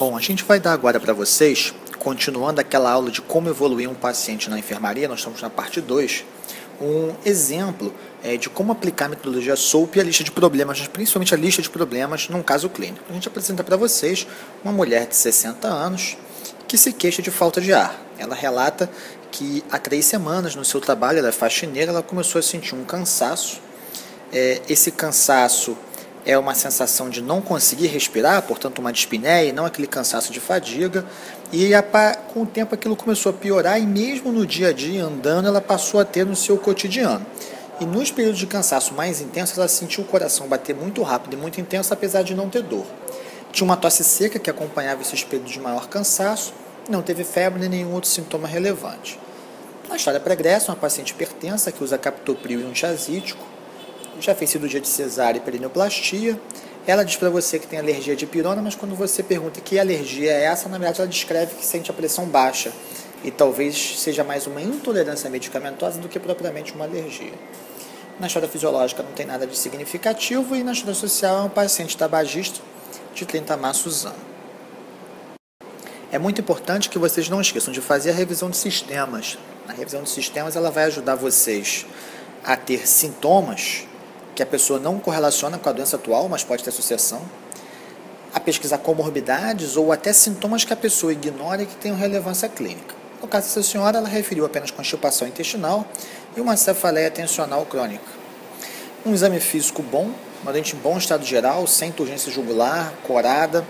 Bom, a gente vai dar agora para vocês, continuando aquela aula de como evoluir um paciente na enfermaria, nós estamos na parte 2, um exemplo de como aplicar a metodologia SOAP e a lista de problemas, mas principalmente a lista de problemas num caso clínico. A gente apresenta para vocês uma mulher de 60 anos que se queixa de falta de ar. Ela relata que há 3 semanas no seu trabalho, ela é faxineira, ela começou a sentir um cansaço. Esse cansaço é uma sensação de não conseguir respirar, portanto uma dispneia e não aquele cansaço de fadiga, e com o tempo aquilo começou a piorar e mesmo no dia a dia andando ela passou a ter no seu cotidiano. E nos períodos de cansaço mais intensos ela sentiu o coração bater muito rápido e muito intenso apesar de não ter dor. Tinha uma tosse seca que acompanhava esses períodos de maior cansaço, não teve febre nem nenhum outro sintoma relevante. Na história pregressa, uma paciente hipertensa que usa captopril e um antiazídico, já fez cirurgia de cesárea e perineoplastia. Ela diz para você que tem alergia de pirona, mas quando você pergunta que alergia é essa, na verdade ela descreve que sente a pressão baixa e talvez seja mais uma intolerância medicamentosa do que propriamente uma alergia. Na história fisiológica não tem nada de significativo e na história social é um paciente tabagista de 30 maços ano. É muito importante que vocês não esqueçam de fazer a revisão de sistemas. A revisão de sistemas ela vai ajudar vocês a ter sintomas que a pessoa não correlaciona com a doença atual, mas pode ter associação, a pesquisar comorbidades ou até sintomas que a pessoa ignora e que tenham relevância clínica. No caso dessa senhora, ela referiu apenas constipação intestinal e uma cefaleia tensional crônica. Um exame físico bom, uma dente em bom estado geral, sem turgência jugular, corada,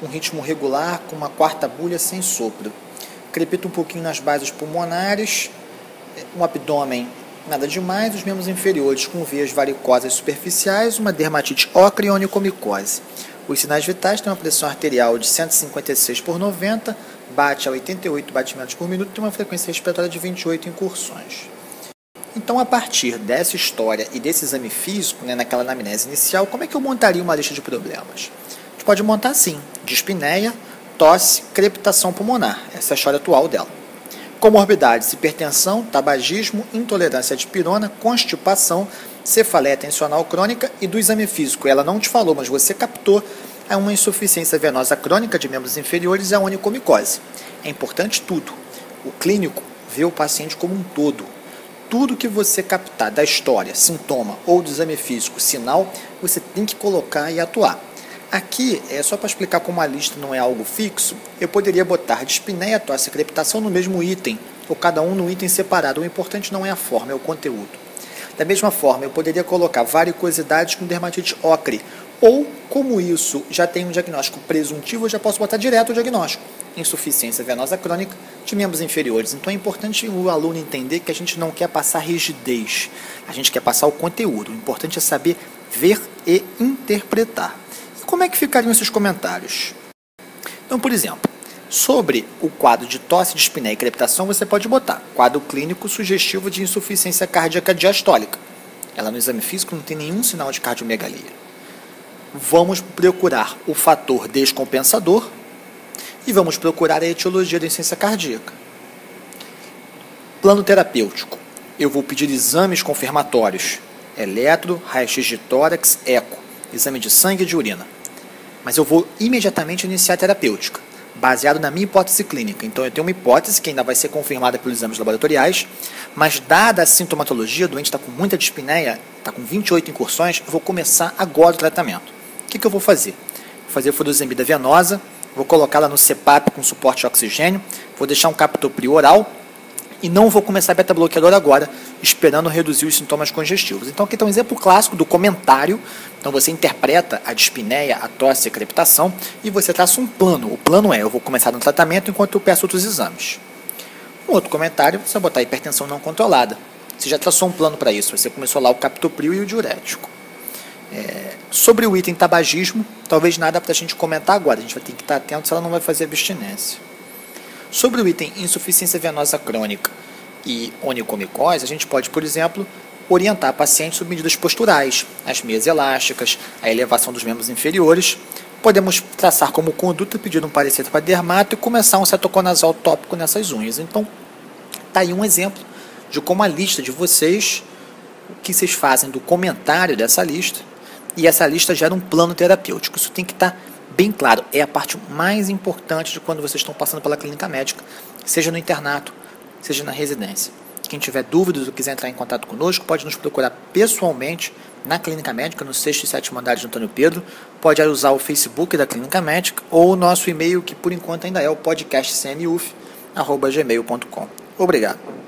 um ritmo regular, com uma quarta bulha sem sopro. Crepita um pouquinho nas bases pulmonares, um abdômen nada demais, os membros inferiores com veias varicosas superficiais, uma dermatite ocre e onicomicose. Os sinais vitais têm uma pressão arterial de 156 por 90, bate a 88 batimentos por minuto e tem uma frequência respiratória de 28 incursões. Então, a partir dessa história e desse exame físico, naquela anamnese inicial, como é que eu montaria uma lista de problemas? A gente pode montar assim: dispneia, tosse, crepitação pulmonar. Essa é a história atual dela. Comorbidades: hipertensão, tabagismo, intolerância à dipirona, constipação, cefaleia tensional crônica e do exame físico. Ela não te falou, mas você captou uma insuficiência venosa crônica de membros inferiores e a onicomicose. É importante tudo. O clínico vê o paciente como um todo. Tudo que você captar da história, sintoma ou do exame físico, sinal, você tem que colocar e atuar. Aqui, só para explicar como a lista não é algo fixo, eu poderia botar dispneia, tosse e crepitação no mesmo item, ou cada um num item separado. O importante não é a forma, é o conteúdo. Da mesma forma, eu poderia colocar varicosidades com dermatite ocre, ou, como isso já tem um diagnóstico presuntivo, eu já posso botar direto o diagnóstico: insuficiência venosa crônica de membros inferiores. Então é importante o aluno entender que a gente não quer passar rigidez, a gente quer passar o conteúdo. O importante é saber ver e interpretar. Como é que ficariam esses comentários? Então, por exemplo, sobre o quadro de tosse, dispneia e crepitação, você pode botar quadro clínico sugestivo de insuficiência cardíaca diastólica. Ela no exame físico não tem nenhum sinal de cardiomegalia. Vamos procurar o fator descompensador e vamos procurar a etiologia da insuficiência cardíaca. Plano terapêutico. Eu vou pedir exames confirmatórios: eletro, raio-x de tórax, eco, exame de sangue e de urina. Mas eu vou imediatamente iniciar a terapêutica, baseado na minha hipótese clínica. Então eu tenho uma hipótese que ainda vai ser confirmada pelos exames laboratoriais, mas dada a sintomatologia, o doente está com muita dispneia, está com 28 incursões, eu vou começar agora o tratamento. O que eu vou fazer? Vou fazer furosemida venosa, vou colocá-la no CPAP com suporte de oxigênio, vou deixar um captopril oral e não vou começar beta-bloqueador agora, esperando reduzir os sintomas congestivos. Então aqui está um exemplo clássico do comentário. Então você interpreta a dispneia, a tosse e a crepitação e você traça um plano. O plano é: eu vou começar no tratamento enquanto eu peço outros exames. Um outro comentário, você vai botar hipertensão não controlada. Você já traçou um plano para isso, você começou lá o captopril e o diurético. Sobre o item tabagismo, talvez nada para a gente comentar agora, a gente vai ter que estar atento se ela não vai fazer abstinência. Sobre o item insuficiência venosa crônica e onicomicose, a gente pode, por exemplo, orientar a paciente sobre medidas posturais, as meias elásticas, a elevação dos membros inferiores. Podemos traçar como conduta, pedir um parecer para dermato e começar um cetoconazol tópico nessas unhas. Então, está aí um exemplo de como a lista de vocês, o que vocês fazem do comentário dessa lista, e essa lista gera um plano terapêutico. Isso tem que estar bem claro, é a parte mais importante de quando vocês estão passando pela clínica médica, seja no internato, seja na residência. Quem tiver dúvidas ou quiser entrar em contato conosco, pode nos procurar pessoalmente na Clínica Médica, no 6º e 7º andares de Antônio Pedro. Pode usar o Facebook da Clínica Médica ou o nosso e-mail, que por enquanto ainda é o podcastcmuf@gmail.com. Obrigado.